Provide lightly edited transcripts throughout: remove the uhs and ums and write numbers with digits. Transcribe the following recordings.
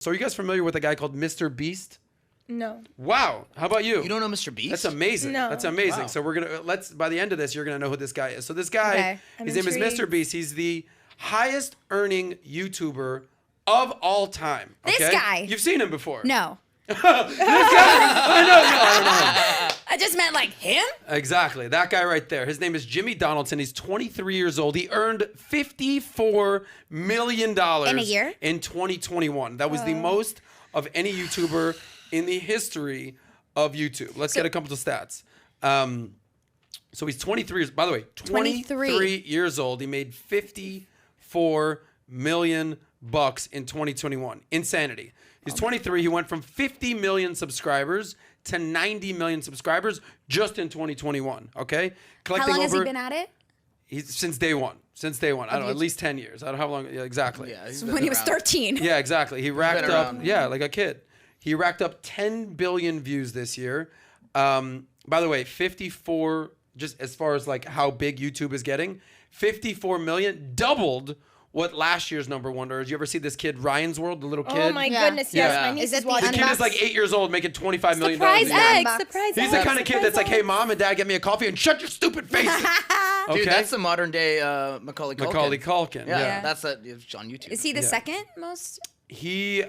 So are you guys familiar with a guy called Mr. Beast? No. Wow. How about you? You don't know Mr. Beast? That's amazing. No. That's amazing. Wow. So we're gonna by the end of this, you're gonna know who this guy is. So this guy, his name is Mr. Beast. He's the highest earning YouTuber of all time. Okay? This guy. You've seen him before. No. This guy? I don't know. I just meant like him? Exactly. That guy right there. His name is Jimmy Donaldson. He's 23 years old. He earned $54 million In a year? in 2021. That was the most of any YouTuber in the history of YouTube. Let's get a couple of stats. So he's 23 years, by the way, 23 years old. He made $54 million in 2021. Insanity. He's 23. He went from 50 million subscribers to 90 million subscribers just in 2021. Okay? Collecting How long has he been at it? He's since day one. Since day one. I don't know, at least 10 years. I don't know how long. Yeah, exactly. Yeah, So when he was 13. Yeah, exactly. He racked up, around. like a kid. He racked up 10 billion views this year. By the way, 54, just as far as like how big YouTube is getting, 54 million doubled what last year's number one is. You ever see this kid, Ryan's World, the little kid? Oh my goodness, yes. Yeah. My niece Is it is the watching. The kid is like 8 years old making $25 million a Surprise year. eggs, Unbox. surprise He's eggs. the kind of kid that's like, hey, mom and dad, get me a coffee and shut your stupid faces. Okay? Dude, that's the modern day Macaulay Culkin. Macaulay Culkin. Yeah, that's it's on YouTube. Is he the second most? He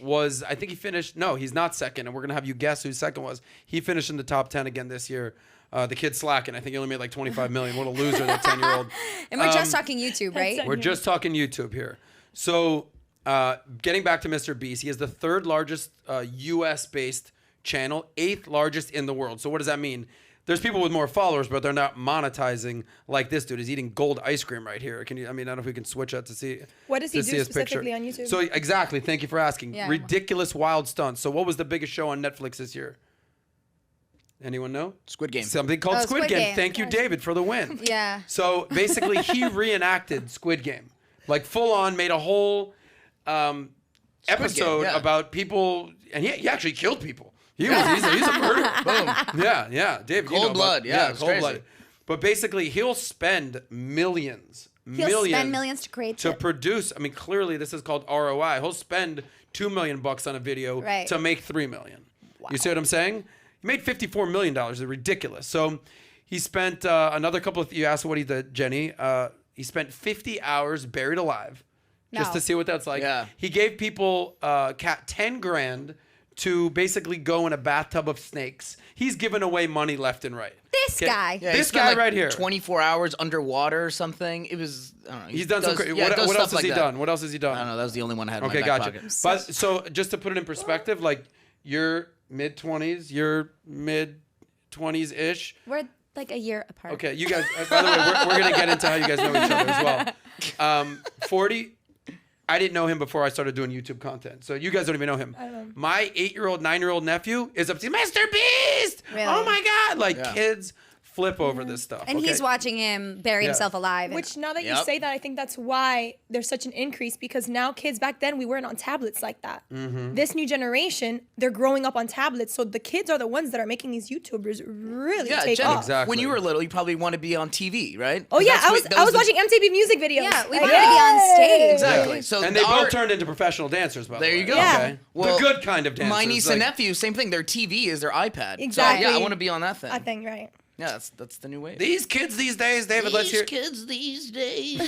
was, I think he finished, no, he's not second, and we're going to have you guess who second was. He finished in the top 10 again this year. The kid's slacking. I think he only made like 25 million. What a loser, that 10-year-old. And we're just talking YouTube, right? We're just talking YouTube here. So getting back to Mr. Beast, he has the third largest US-based channel, 8th largest in the world. So what does that mean? There's people with more followers, but they're not monetizing like this dude. He's eating gold ice cream right here. Can you? I mean, I don't know if we can switch that to see. What does he do his picture. specifically on YouTube? So exactly. Thank you for asking. Yeah. Ridiculous, wild stunts. So what was the biggest show on Netflix this year? Anyone know? Squid Game. Something called Oh, Squid Squid Game. Game. Thank you, David, for the win. Yeah. So basically, he reenacted Squid Game, like full on, made a whole episode yeah. about people, and he actually killed people. He's a murderer. Boom. Yeah, Dave. Cold blood, yeah, it's cold crazy. blood. But basically, he'll spend millions He'll spend millions to create to it. produce. I mean, clearly, this is called ROI. He'll spend $2 million on a video Right. to make $3 million. You see what I'm saying? He made $54 million. It's ridiculous. So he spent another couple of. You asked what he did, Jenny. He spent 50 hours buried alive, just No. to see what that's like. Yeah. He gave people 10 grand to basically go in a bathtub of snakes. He's giving away money left and right. This guy. Yeah, he This spent, guy like, right here. 24 hours underwater or something. It was, I don't know. He's done some crazy. Yeah, What does else stuff has like he that. done? What else has he done? I don't know. That was the only one I had in Okay, my back gotcha. pocket. But so just to put it in perspective, like you're mid-20s, you're mid-20s ish. We're like a year apart. Okay, you guys. By the way, we're gonna get into how you guys know each other as well. 40. I didn't know him before I started doing YouTube content, so you guys don't even know him. I don't know. My 8-year-old, 9-year-old nephew is up to Mr. Beast. Really? Oh my God! Like Yeah. kids flip over this stuff. And okay? he's watching him bury himself alive. Which now that you Yep. say that, I think that's why there's such an increase, because now kids, back then we weren't on tablets like that. Mm-hmm. This new generation, they're growing up on tablets, so the kids are the ones that are making these YouTubers really Yeah, take Jen, off. Exactly. when you were little, you probably want to be on TV, right? Oh yeah, That's I was the- watching MTV music videos. Yeah, we Like, wanted to be on stage. Exactly. So And they our- both turned into professional dancers, by the way. There you go. Yeah. Okay. Well, the good kind of dancers. My niece and like- nephew, same thing. Their TV is their iPad. Exactly. So, yeah, I want to be on that thing. I think right. Yeah, that's the new wave. These kids these days, David, let's hear. kids these days.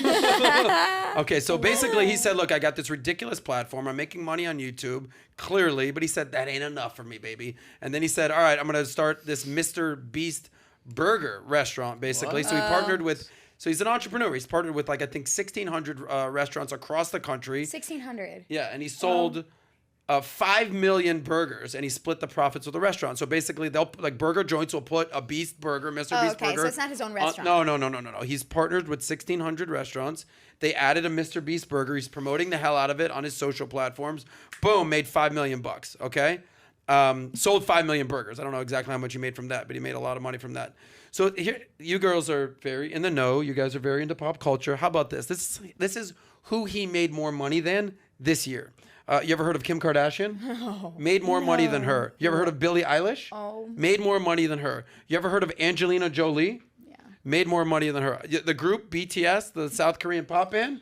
Okay, so basically he said, look, I got this ridiculous platform. I'm making money on YouTube, clearly. But he said, that ain't enough for me, baby. And then he said, all right, I'm going to start this Mr. Beast burger restaurant, basically. So he partnered with, so he's an entrepreneur. He's partnered with, like, I think 1,600 restaurants across the country. 1,600. Yeah, and he sold 5 million burgers, and he split the profits with the restaurant. So basically, they'll like burger joints will put a Beast burger, Mr. Oh, Beast okay, burger. so it's not his own restaurant. No. He's partnered with 1,600 restaurants. They added a Mr. Beast burger. He's promoting the hell out of it on his social platforms. Boom, made $5 million. Okay, sold 5 million burgers. I don't know exactly how much he made from that, but he made a lot of money from that. So here, you girls are very in the know. You guys are very into pop culture. How about this? This is who he made more money than this year. You ever heard of Kim Kardashian? No. Made more money than her. You ever heard of Billie Eilish? Oh. Made more money than her. You ever heard of Angelina Jolie? Yeah. made more money than her. The group BTS, the South Korean pop band,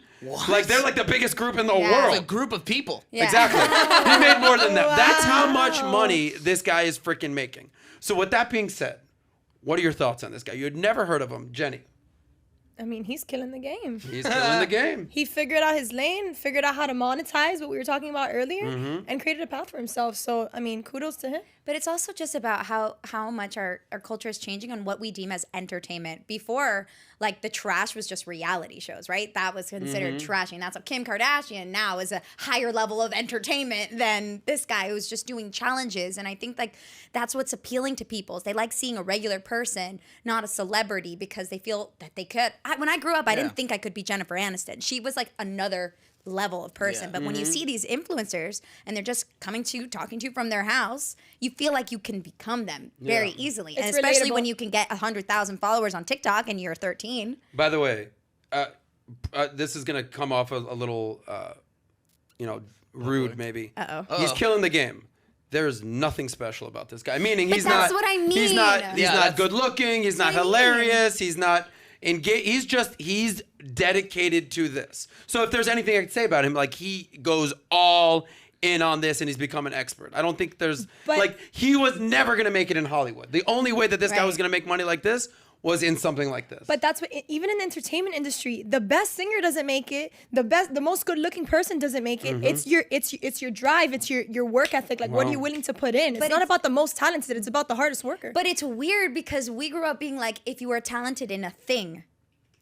like they're like the biggest group in the world. A group of people. Yeah. Exactly. He made more than that. That's how much money this guy is freaking making. So with that being said, what are your thoughts on this guy? You had never heard of him, Jenny. I mean, he's killing the game. He's killing the game. He figured out his lane, figured out how to monetize what we were talking about earlier, Mm-hmm. and created a path for himself. So, I mean, kudos to him. But it's also just about how much our culture is changing on what we deem as entertainment. Before, like, the trash was just reality shows, right? That was considered trashing. That's what Kim Kardashian now is a higher level of entertainment than this guy who's just doing challenges. And I think, like, that's what's appealing to people. Is they like seeing a regular person, not a celebrity, because they feel that they could. When I grew up, I didn't think I could be Jennifer Aniston. She was, like, another level of person. Yeah. But when you see these influencers and they're just coming to you, talking to you from their house, you feel like you can become them very easily. And It's especially relatable. when you can get 100,000 followers on TikTok and you're 13. By the way, this is gonna come off a little, rude maybe. Uh-oh. He's killing the game. There's nothing special about this guy. Meaning he's not. that's what I He's mean. not. He's Yeah, not that's- good looking. He's not What do you mean? hilarious. He's not engaged. He's dedicated to this. So if there's anything I could say about him, like he goes all in on this and he's become an expert. I don't think there's But- he was never gonna make it in Hollywood. The only way that this guy Right. was gonna make money like this was in something like this. But that's what, even in the entertainment industry, the best singer doesn't make it. The most good-looking person doesn't make it. It's your drive. It's your work ethic. Like, what are you willing to put in? It's But not it's- about the most talented. It's about the hardest worker. But it's weird because we grew up being like, if you were talented in a thing,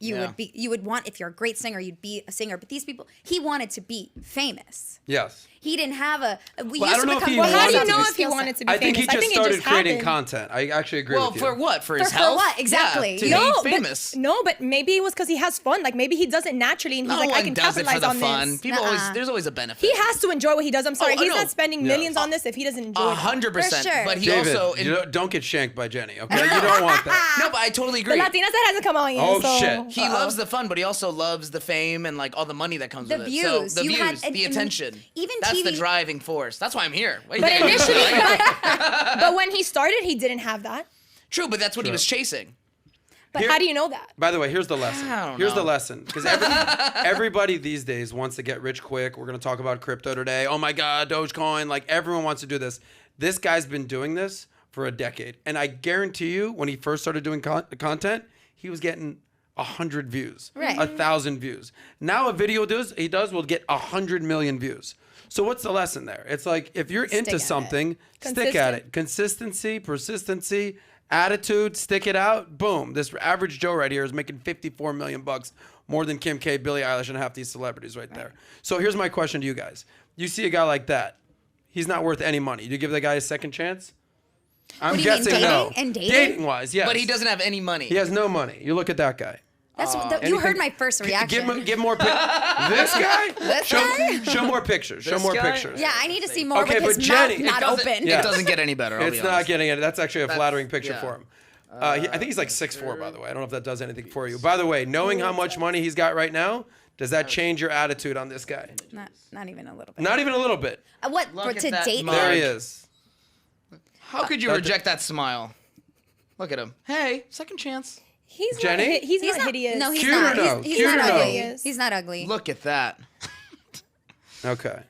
you would want, if you're a great singer, you'd be a singer. But these people, he wanted to be famous. yes. He didn't have a. We Well, I used don't to know if become. he well, how do you wanted to know be- if he wanted to be I think famous? he just started creating happened. content. I actually agree Well, with you. for what? For For- his for health? what? Exactly. Yeah, to No, be famous. but maybe it was because he has fun. Like, maybe he does it naturally, and he's No like, I one can does it capitalize for the on fun. this. People always, there's always a benefit. He has to enjoy what he does. I'm sorry, I he's know. not spending millions on this if he doesn't enjoy it. 100%. For sure. But he David, also. don't get shanked by Jenny, okay? You don't want that. No, but I totally The agree. Latina side hasn't come out yet. Oh, so, shit. He loves the fun, but he also loves the fame and like all the money that comes The with it. views. So the You views, had- the and attention. even that's the TV driving force. That's why I'm here. What do you But think I'm initially, doing? but when he started, he didn't have that. True, but that's what he was chasing. But Here- how do you know that? By the way, here's the lesson. I don't Here's the know. lesson. Because everybody these days wants to get rich quick. We're going to talk about crypto today. Oh my God, Dogecoin. Like everyone wants to do this. This guy's been doing this for a decade. And I guarantee you, when he first started doing content, he was getting 100 views, Right. 1,000 views. Now a video he does will get 100 million views. So what's the lesson there? It's like if you're at into it. something, stick at it. Consistency, persistency, attitude, stick it out. Boom. This average Joe right here is making 54 million bucks, more than Kim K, Billie Eilish, and half these celebrities right there. So here's my question to you guys. You see a guy like that, he's not worth any money. Do you give the guy a second chance? I'm What do you mean, guessing no. dating? And dating? Dating-wise, yes. But he doesn't have any money. He has no money. You look at that guy. That's you Anything- heard my first reaction. Give more This guy? This guy? Show more pictures. Show This more guy? pictures. Yeah, I need to see more Okay, with but his Jenny- mouth not It doesn't- open. Yeah. It doesn't get any better. I'll It's be not honest. getting it. That's actually a flattering picture yeah. for him. I think he's like 6'4", by the way. I don't know if that does anything for you. By the way, knowing how much money he's got right now, does that change your attitude on this guy? Not even a little bit. Not even a little bit. What Look for at to that date? mug. There he Mark. is. How could you reject that smile? Look at him. Hey, second chance. He's Jenny? Not, he's not hideous. No, he's Cute or not. no? He's Cute not or no? ugly. He's not ugly. Look at that. Okay.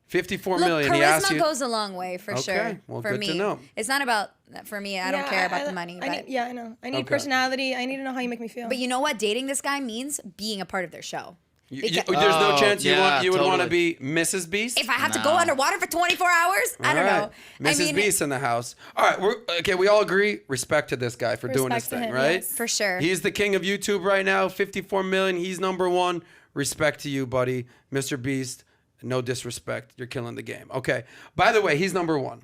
54 Look, million. He asked charisma you. goes a long way for Okay, sure. well, for good me, to know. it's not about for me. I don't care about the money. But, I know. I need Okay. personality. I need to know how you make me feel. but you know what? Dating this guy means being a part of their show. There's Because- no Oh, chance you yeah, would want to totally. be Mrs. Beast? If I have to go No. underwater for 24 hours, I don't know. Mrs. Beast in the house. All right, we all agree. Respect to this guy for doing this Respect to thing, him, right? yes. For sure. He's the king of YouTube right now. 54 million. He's number one. Respect to you, buddy, Mr. Beast. No disrespect. You're killing the game. Okay. By the way, he's number one.